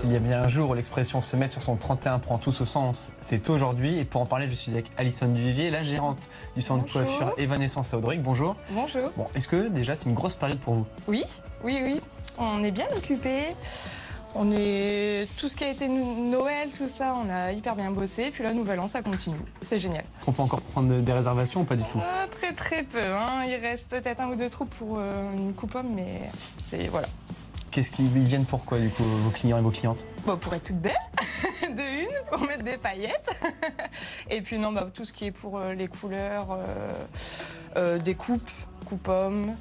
S'il y a bien un jour où l'expression se mettre sur son 31 prend tout son sens, c'est aujourd'hui. Et pour en parler, je suis avec Alison Duvivier, la gérante du centre de coiffure Evanescence à Audric. Bonjour. Bonjour. Bon, est-ce que déjà c'est une grosse période pour vous? Oui. On est bien occupés. Tout ce qui a été Noël, tout ça, on a hyper bien bossé. Puis là, Nouvel An, ça continue. C'est génial. On peut encore prendre des réservations ou pas du tout? Très peu. Hein. Il reste peut-être un ou deux trous pour une coupe-homme, mais c'est voilà. Qu'est-ce qu'ils viennent pour quoi, du coup, vos clients et vos clientes? Pour être toute belle, de une, pour mettre des paillettes. Et puis non, tout ce qui est pour les couleurs, des coupe-hommes.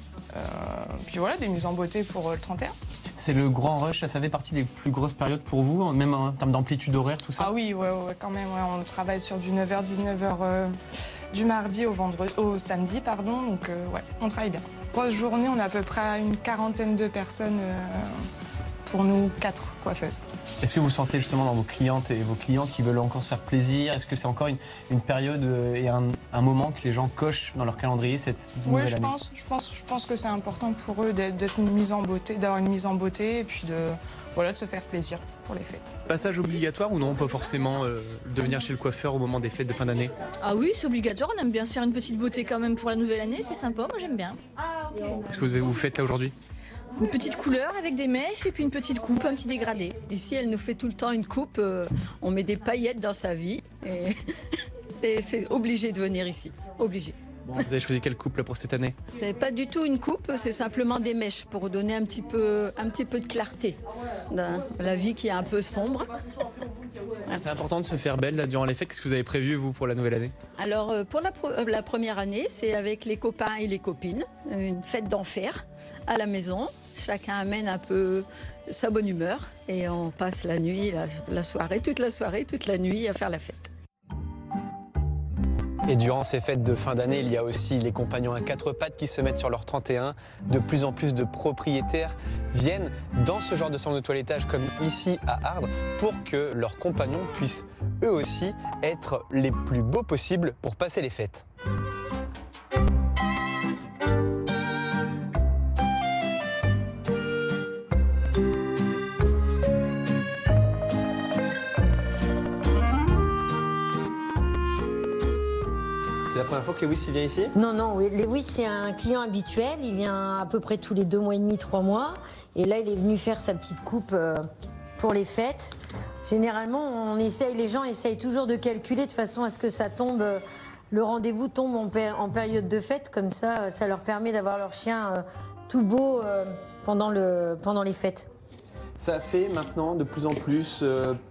Puis voilà, des mises en beauté pour le 31. C'est le grand rush, ça fait partie des plus grosses périodes pour vous, même en termes d'amplitude horaire, tout ça? Ah oui, ouais, quand même. Ouais. On travaille sur du 9h-19h du mardi au samedi, pardon. Donc ouais, on travaille bien. Grosse journée, on a à peu près une quarantaine de personnes pour nous 4 coiffeuses. Est-ce que vous sentez justement dans vos clientes et vos clients qui veulent encore se faire plaisir? Est-ce que c'est encore une période et un moment que les gens cochent dans leur calendrier cette nouvelle année? Je pense que c'est important pour eux d'être mis en beauté, d'avoir une mise en beauté et puis de se faire plaisir pour les fêtes. Passage obligatoire ou non, pas forcément de venir chez le coiffeur au moment des fêtes de fin d'année? Ah oui, c'est obligatoire, on aime bien se faire une petite beauté quand même pour la nouvelle année, c'est sympa, moi j'aime bien. Qu'est-ce que vous faites là aujourd'hui? Une petite couleur avec des mèches et puis une petite coupe, un petit dégradé. Ici, elle nous fait tout le temps une coupe, on met des paillettes dans sa vie et c'est obligé de venir ici, obligé. Bon, vous avez choisi quelle coupe là pour cette année? C'est pas du tout une coupe, c'est simplement des mèches pour donner un petit peu de clarté dans la vie qui est un peu sombre. C'est important de se faire belle là durant les fêtes. Qu'est-ce que vous avez prévu vous pour la nouvelle année? Alors pour la première année, c'est avec les copains et les copines, une fête d'enfer à la maison. Chacun amène un peu sa bonne humeur et on passe la nuit, la soirée, toute la nuit à faire la fête. Et durant ces fêtes de fin d'année, il y a aussi les compagnons à 4 pattes qui se mettent sur leur 31. De plus en plus de propriétaires viennent dans ce genre de salon de toilettage comme ici à Ardres pour que leurs compagnons puissent eux aussi être les plus beaux possibles pour passer les fêtes. C'est la première fois que Lewis vient ici? Non, Lewis c'est un client habituel, il vient à peu près tous les 2 mois et demi, 3 mois. Et là il est venu faire sa petite coupe pour les fêtes. Généralement les gens essayent toujours de calculer de façon à ce que ça tombe, le rendez-vous tombe en période de fête, comme ça leur permet d'avoir leur chien tout beau pendant les fêtes. Ça fait maintenant de plus en plus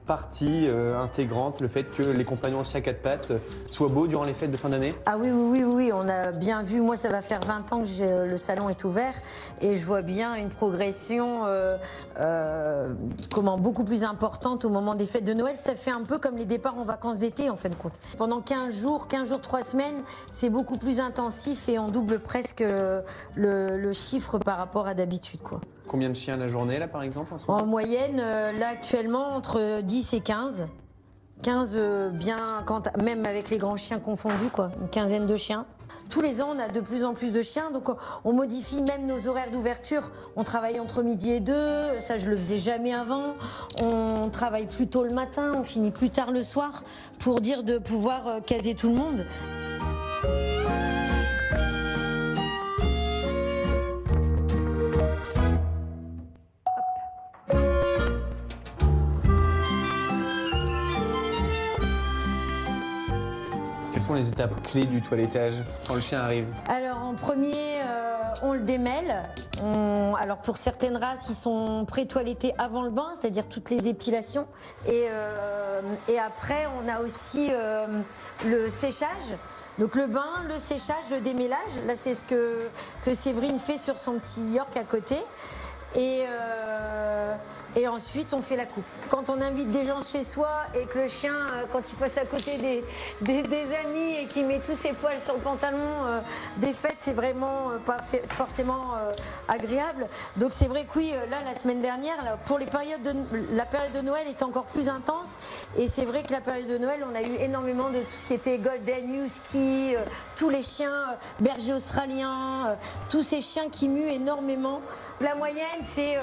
partie intégrante le fait que les compagnons aussi à 4 pattes soient beaux durant les fêtes de fin d'année? Ah oui, on a bien vu. Moi, ça va faire 20 ans que le salon est ouvert et je vois bien une progression beaucoup plus importante au moment des fêtes de Noël. Ça fait un peu comme les départs en vacances d'été en fin de compte. Pendant 15 jours, 3 semaines, c'est beaucoup plus intensif et on double presque le chiffre par rapport à d'habitude, quoi. Combien de chiens la journée là par exemple en ce moment? En moyenne, là actuellement, entre 10 et 15. 15 même avec les grands chiens confondus, quoi. Une quinzaine de chiens. Tous les ans, on a de plus en plus de chiens, donc on modifie même nos horaires d'ouverture. On travaille entre midi et 2, ça je le faisais jamais avant. On travaille plus tôt le matin, on finit plus tard le soir, pour dire de pouvoir caser tout le monde. Quelles sont les étapes clés du toilettage quand le chien arrive? Alors en premier, on le démêle. Alors pour certaines races, ils sont pré-toilettés avant le bain, c'est-à-dire toutes les épilations. Et après, on a aussi le séchage. Donc le bain, le séchage, le démêlage. Là, c'est ce que Séverine fait sur son petit York à côté. Et ensuite, on fait la coupe. Quand on invite des gens chez soi et que le chien, quand il passe à côté des amis et qu'il met tous ses poils sur le pantalon des fêtes, c'est vraiment pas forcément agréable. Donc c'est vrai que oui, là, la semaine dernière, là, pour la période de Noël est encore plus intense. Et c'est vrai que la période de Noël, on a eu énormément de tout ce qui était Golden Husky, tous les chiens bergers australiens, tous ces chiens qui muent énormément. La moyenne, c'est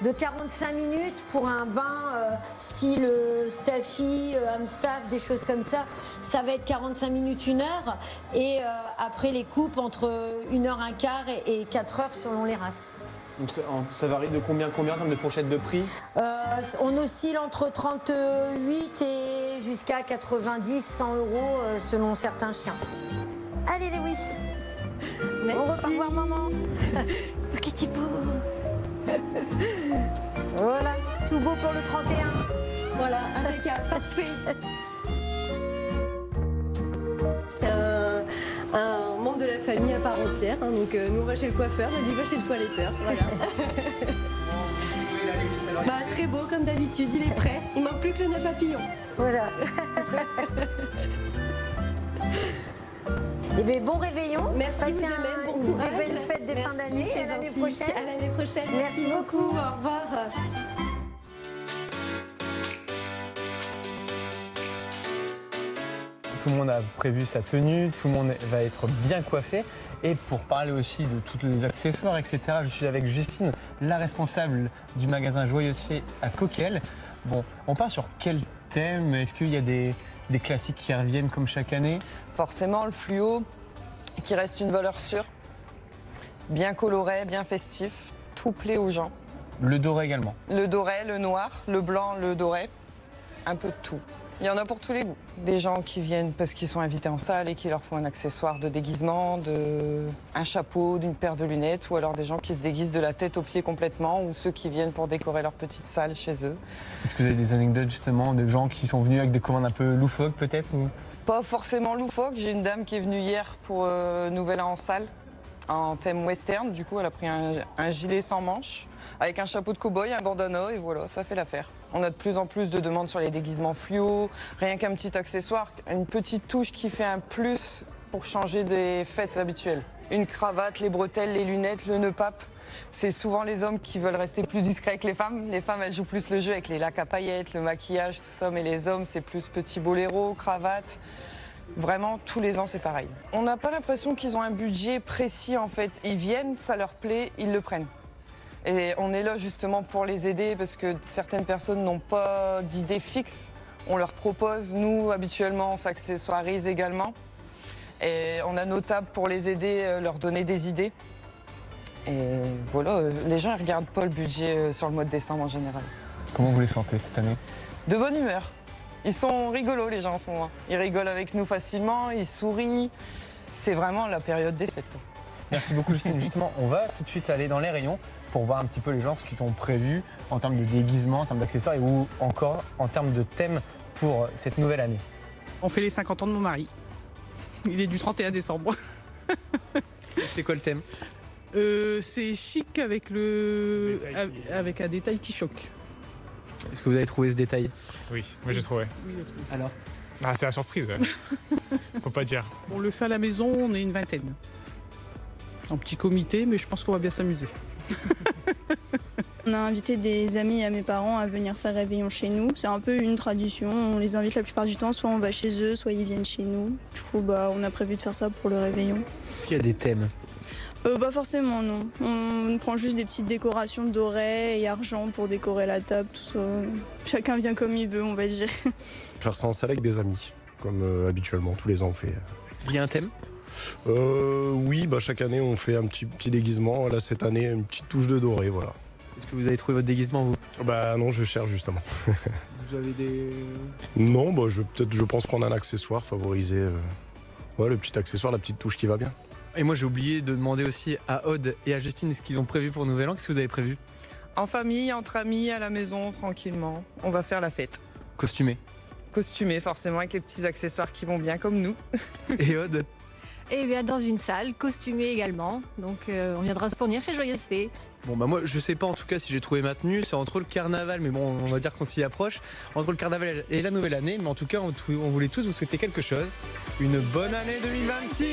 de 45 45 minutes pour un bain style Staffy, Amstaff, des choses comme ça. Ça va être 45 minutes, 1 heure. Et après les coupes entre 1h15 et 4 heures selon les races. Donc ça varie de combien en termes de fourchette de prix? On oscille entre 38 et jusqu'à 90, 100 euros selon certains chiens. Allez Lewis. Merci. Au revoir maman. Petit beau. Voilà, tout beau pour le 31. Voilà, impeccable, parfait. Un membre de la famille à part entière. Hein, donc nous on va chez le coiffeur, lui va chez le toiletteur. Voilà. Bah, très beau comme d'habitude, il est prêt. Il manque plus que le nœud papillon. Voilà. Et bien bon réveillon. Merci, Passez vous de même, bon courage. Des belles fêtes de fin d'année. C'est À l'année gentil. prochaine. À l'année prochaine. Merci beaucoup. Au revoir. Tout le monde a prévu sa tenue, tout le monde va être bien coiffé. Et pour parler aussi de tous les accessoires, etc., je suis avec Justine, la responsable du magasin Joyeuse Fée à Coquelles. Bon, on part sur quel thème? Est-ce qu'il y a des classiques qui reviennent comme chaque année? Forcément, le fluo, qui reste une valeur sûre, bien coloré, bien festif, tout plaît aux gens. Le doré également. Le doré, le noir, le blanc, le doré, un peu de tout. Il y en a pour tous les goûts. Des gens qui viennent parce qu'ils sont invités en salle et qui leur font un accessoire de déguisement, un chapeau, d'une paire de lunettes, ou alors des gens qui se déguisent de la tête aux pieds complètement, ou ceux qui viennent pour décorer leur petite salle chez eux. Est-ce que vous avez des anecdotes justement de gens qui sont venus avec des commandes un peu loufoques peut-être ou... Pas forcément loufoque. J'ai une dame qui est venue hier pour Nouvel An en salle, en thème western. Du coup, elle a pris un gilet sans manches, avec un chapeau de cow-boy, un bandana, et voilà, ça fait l'affaire. On a de plus en plus de demandes sur les déguisements fluo, rien qu'un petit accessoire, une petite touche qui fait un plus pour changer des fêtes habituelles. Une cravate, les bretelles, les lunettes, le nœud pape. C'est souvent les hommes qui veulent rester plus discrets que les femmes. Les femmes, elles jouent plus le jeu avec les lacs à paillettes, le maquillage, tout ça. Mais les hommes, c'est plus petit boléro, cravate. Vraiment, tous les ans, c'est pareil. On n'a pas l'impression qu'ils ont un budget précis, en fait. Ils viennent, ça leur plaît, ils le prennent. Et on est là justement pour les aider parce que certaines personnes n'ont pas d'idée fixe. On leur propose, nous, habituellement, on s'accessoirise également. Et on a nos tables pour les aider, leur donner des idées. Et voilà, les gens ne regardent pas le budget sur le mois de décembre en général. Comment vous les sentez cette année? De bonne humeur. Ils sont rigolos les gens en ce moment. Ils rigolent avec nous facilement, ils sourient. C'est vraiment la période des fêtes. Merci beaucoup Justine. Justement, on va tout de suite aller dans les rayons pour voir un petit peu les gens ce qu'ils ont prévu en termes de déguisement, en termes d'accessoires et ou encore en termes de thème pour cette nouvelle année. On fait les 50 ans de mon mari. Il est du 31 décembre. C'est quoi le thème? C'est chic avec un détail qui choque. Est-ce que vous avez trouvé ce détail? Oui, moi j'ai trouvé. Alors? Ah, c'est la surprise, ouais. Faut pas dire. On le fait à la maison, on est une vingtaine. En petit comité, mais je pense qu'on va bien s'amuser. On a invité des amis à mes parents à venir faire réveillon chez nous. C'est un peu une tradition. On les invite la plupart du temps, soit on va chez eux, soit ils viennent chez nous. Du coup, on a prévu de faire ça pour le réveillon. Est-ce qu'il y a des thèmes? Pas forcément, non. On prend juste des petites décorations dorées et argent pour décorer la table, tout ça. Chacun vient comme il veut, on va dire. Faire ça en salle avec des amis, comme habituellement, tous les ans on fait. Il y a un thème? Oui, chaque année on fait un petit déguisement. Là cette année, une petite touche de doré, voilà. Est-ce que vous avez trouvé votre déguisement, vous? Non, je cherche justement. Vous avez des... Non, je pense prendre un accessoire, favoriser le petit accessoire, la petite touche qui va bien. Et moi j'ai oublié de demander aussi à Aude et à Justine ce qu'ils ont prévu pour Nouvel An. Qu'est-ce que vous avez prévu? En famille, entre amis, à la maison, tranquillement. On va faire la fête. Costumé. Costumé, forcément, avec les petits accessoires qui vont bien comme nous. Et Aude? Et bien dans une salle, costumée également. Donc on viendra se fournir chez Joyeuse Fée. Bon moi je sais pas en tout cas si j'ai trouvé ma tenue, c'est entre le carnaval, mais bon on va dire qu'on s'y approche, entre le carnaval et la nouvelle année, mais en tout cas on voulait tous vous souhaiter quelque chose. Une bonne année 2026.